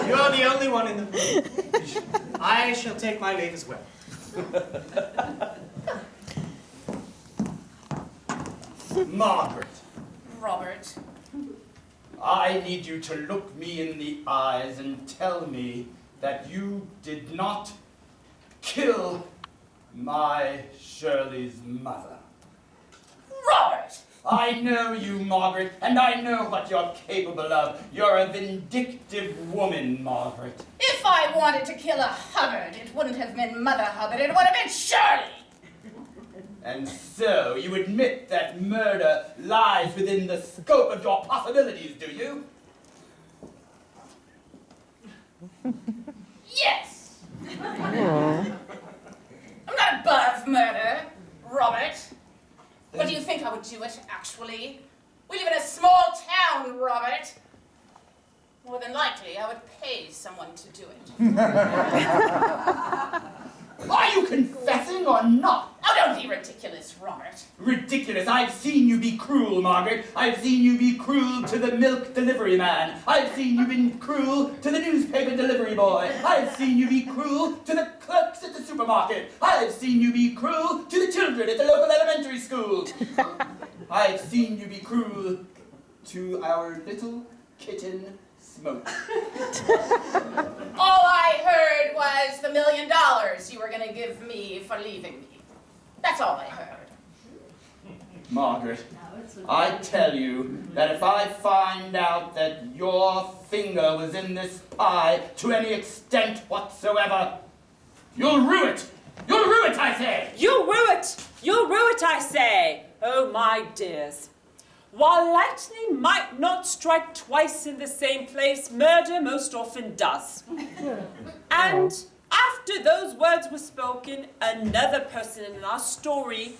You're the only one in the room. I shall take my leave as well. Margaret. Robert. I need you to look me in the eyes and tell me that you did not kill my Shirley's mother. Robert! I know you, Margaret, and I know what you're capable of. You're a vindictive woman, Margaret. If I wanted to kill a Hubbard, it wouldn't have been Mother Hubbard, it would have been Shirley! And so, you admit that murder lies within the scope of your possibilities, do you? Yes! I'm not above murder, Robert. But do you think I would do it, actually? We live in a small town, Robert. More than likely, I would pay someone to do it. Are you confessing or not? Oh, don't be ridiculous, Robert. Ridiculous. I've seen you be cruel, Margaret. I've seen you be cruel to the milk delivery man. I've seen you be cruel to the newspaper delivery boy. I've seen you be cruel to the clerks at the supermarket. I've seen you be cruel to the children at the local elementary school. I've seen you be cruel to our little kitten, Smoke. All I heard was the $1 million you were going to give me for leaving me. That's all I heard. Margaret, I tell you that if I find out that your finger was in this pie to any extent whatsoever, you'll rue it. You'll rue it, I say. You'll rue it. You'll rue it, I say. Oh, my dears. While lightning might not strike twice in the same place, murder most often does. And after those words were spoken, another person in our story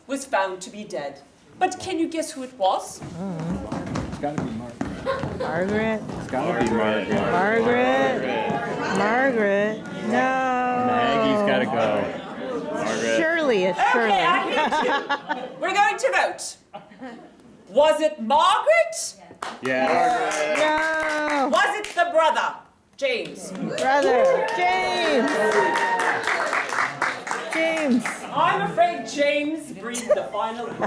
was found to be dead. But can you guess who it was? It's gotta be Margaret. Margaret. It's gotta be Margaret. Margaret. No. Maggie's gotta go. Margaret. Shirley is Shirley. Okay, I hear you. We're going to vote. Was it Margaret? Yes. No. Was it the brother, James? Brother. James. James. I'm afraid James breathed the final word.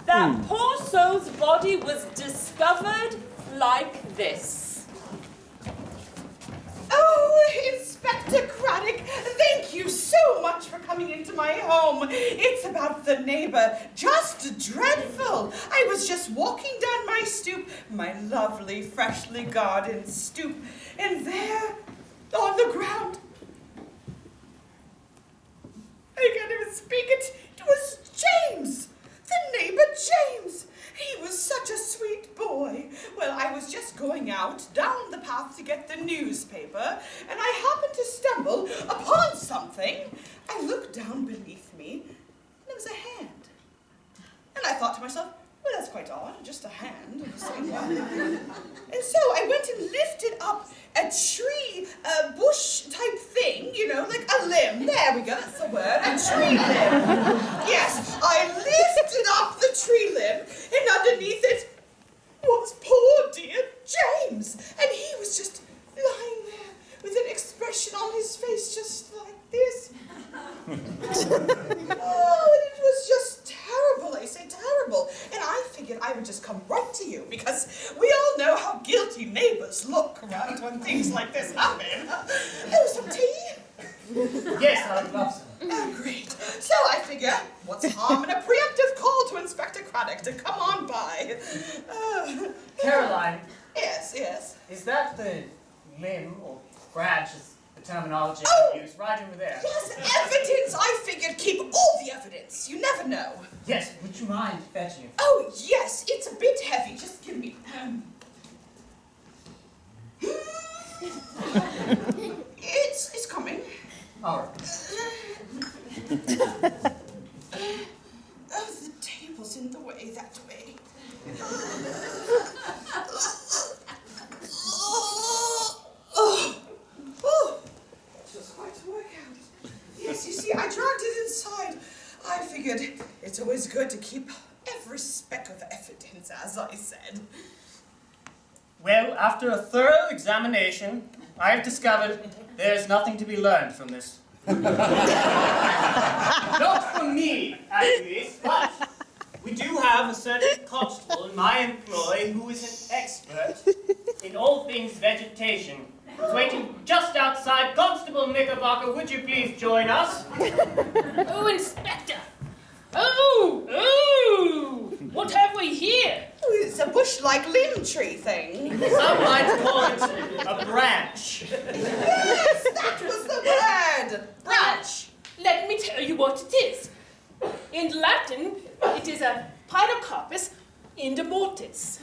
That poor soul's body was discovered like this. Oh, Inspector Craddock, thank you so much for coming into my home. It's about the neighbor. Just dreadful. I was just walking down my stoop, my lovely, freshly gardened stoop, and there, on the ground, I can't even speak it. It was James, the neighbor James. He was such a sweet boy. Well, I was just going out down the path to get the newspaper, and I happened to stumble upon something. I looked down beneath me, and there was a hand. And I thought to myself, well, that's quite odd, just a hand. And so I went and lifted up a tree, bush type thing, you know, like a limb. There we go, that's the word, a tree limb. Yes, I lifted up the tree limb, and underneath it was poor dear James. And he was just lying there with an expression on his face just like this. Oh, it was just terrible, I say terrible. And I figured I would just come right to you, because we all know how guilty neighbors look around when things like this happen. Oh, some tea? Yes, I would love some. Oh, great. So I figure, what's harm in a preemptive call to Inspector Craddock to come on by? Caroline. Yes, yes. Is that the limb or branch, is the terminology Oh! I use, right over there? Yes, evidence! I figured keep all the evidence. You never know. Yes, would you mind fetching it? Oh, yes, it's a bit heavy. Just give me... It's coming. All right. Oh, the table's in the way, that way. good to keep every speck of evidence, as I said. Well, after a thorough examination, I have discovered there's nothing to be learned from this. Not from me, at least, but we do have a certain constable in my employ who is an expert in all things vegetation. He's waiting just outside. Constable Knickerbocker, would you please join us? Oh, Inspector! Oh! What have we here? Oh, it's a bush-like limb tree thing. Some might call it a branch. Yes, that was the word! Branch. Let me tell you what it is. In Latin, it is a Pilocarpus indemortis.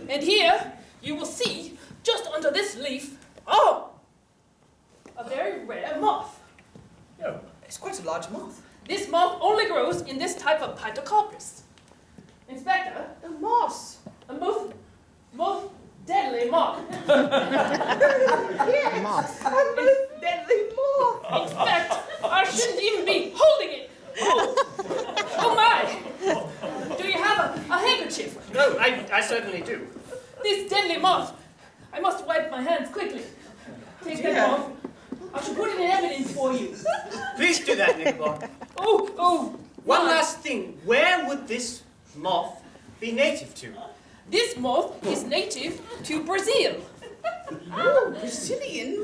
And here, you will see, just under this leaf, a very rare moth. Oh, It's quite a large moth. This moth only grows in this type of Pilocarpus. Inspector, a moss. A most deadly moth. Yes, Moth. a most deadly moth. In fact, I shouldn't even be holding it. Oh my! Do you have a handkerchief? no, I certainly do. This deadly moth. I must wipe my hands quickly. Take that off. I should put it in evidence for you. Please do that, Knickerbocker. Oh. One last thing. Where would this moth be native to? This moth is native to Brazil, Oh, Brazilian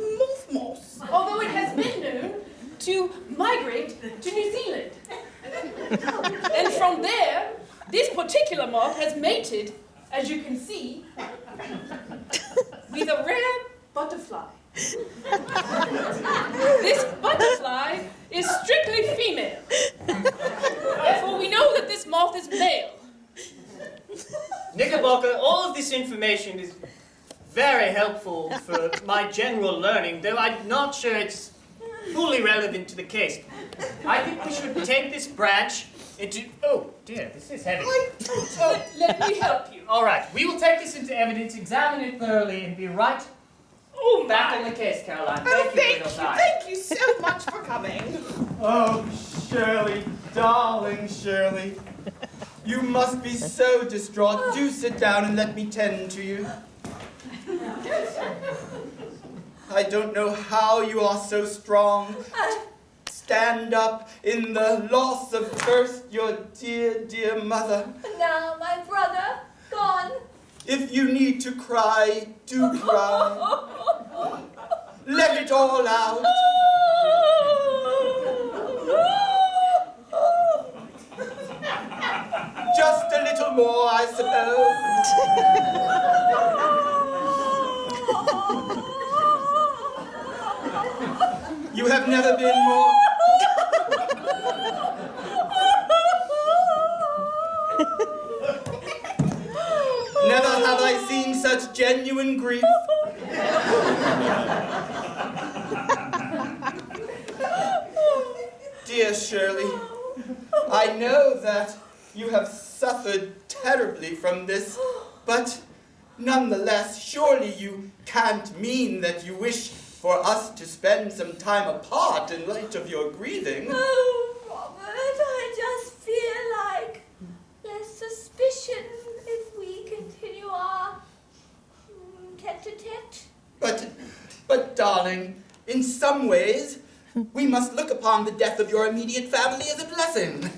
moth. although it has been known to migrate to New Zealand. And from there, this particular moth has mated, as you can see, with a rare butterfly. This butterfly is strictly female. Therefore, we know that this moth is male. Knickerbocker, all of this information is very helpful for my general learning, though I'm not sure it's fully relevant to the case. I think we should take this branch into... Oh, dear, this is heavy. Let me help you. All right, we will take this into evidence, examine it thoroughly, and be right Oh, back my. on the case, Caroline. Oh, Thank you for your time. thank you so much for coming. Oh, Shirley, darling Shirley. You must be so distraught. Do sit down and let me tend to you. I don't know how you are so strong. Stand up in the loss of first your dear, dear mother. Now my brother gone. If you need to cry, do cry. Let it all out. Just a little more, I suppose. You have never been more... Never have I seen such genuine grief. Dear Shirley, I know that you have suffered terribly from this, but nonetheless, surely you can't mean that you wish for us to spend some time apart in light of your grieving. Oh, Robert, I just feel like less suspicion if we continue our tete-a-tete. But darling, in some ways, we must look upon the death of your immediate family as a blessing.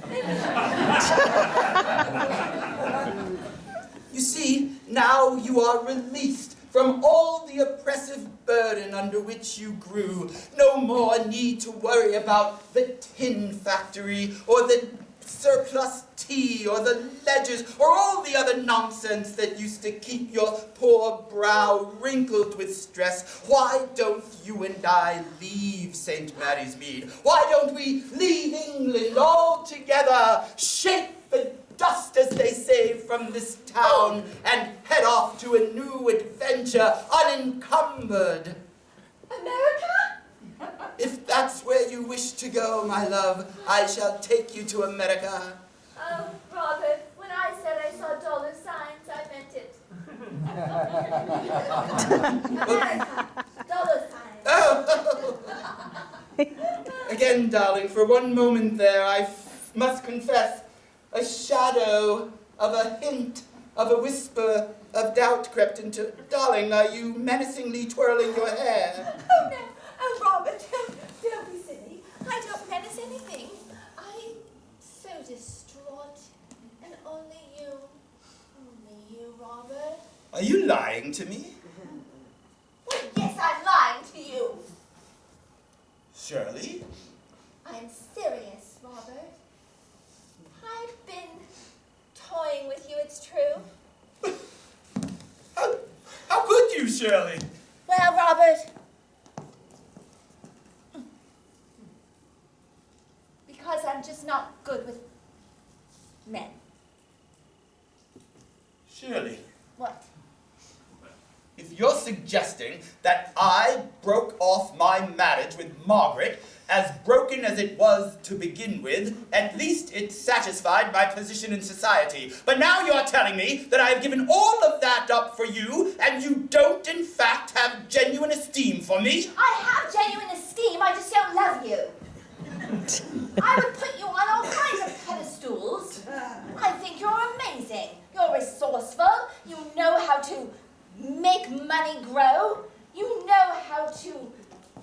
You see, now you are released from all the oppressive burden under which you grew. No more need to worry about the tin factory, or the surplus tea, or the ledgers, or all the other nonsense that used to keep your poor brow wrinkled with stress. Why don't you and I leave St. Mary's Mead? Why don't we leave England altogether, shake the dust, as they say, from this town, and head off to a new adventure unencumbered? America? If that's where you wish to go, my love, I shall take you to America. Oh, Robert, when I said I saw dollar signs, I meant it. America, dollar signs. Oh. Again, darling, for one moment there, I must confess, a shadow of a hint of a whisper of doubt crept into, darling, are you menacingly twirling your hair? Oh, no. Oh, Robert, don't be silly. I don't menace anything. I'm so distraught. And only you, Robert. Are you lying to me? Well, yes, I'm lying to you. Shirley? I'm serious, Robert. I've been toying with you, it's true. How could you, Shirley? Well, Robert, because I'm just not good with men. Shirley, What? if you're suggesting that I broke off my marriage with Margaret, as broken as it was to begin with, at least it satisfied my position in society. But now you're telling me that I've given all of that up for you, and you don't, in fact, have genuine esteem for me? I have genuine esteem, I just don't love you. I would put you on all kinds of pedestals. I think you're amazing. You're resourceful. You know how to make money grow. You know how to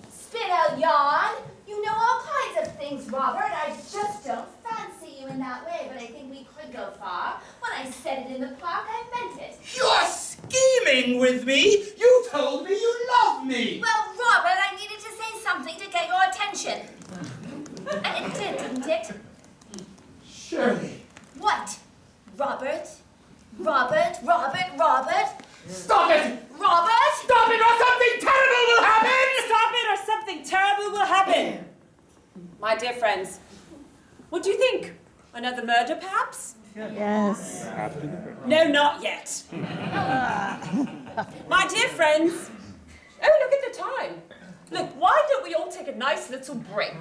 spin a yarn. You know all kinds of things, Robert. I just don't fancy you in that way, but I think we could go far. When I said it in the park, I meant it. You're scheming with me! You told me you loved me! Well, Robert, I needed to say something to get your attention. And it did, didn't it? Shirley. What? Robert? Robert? Stop it! Robert? Stop it or something terrible will happen! Stop it or something terrible will happen. My dear friends, what do you think? Another murder, perhaps? Yes. No, not yet. My dear friends, oh, look at the time. Look, why don't we all take a nice little break?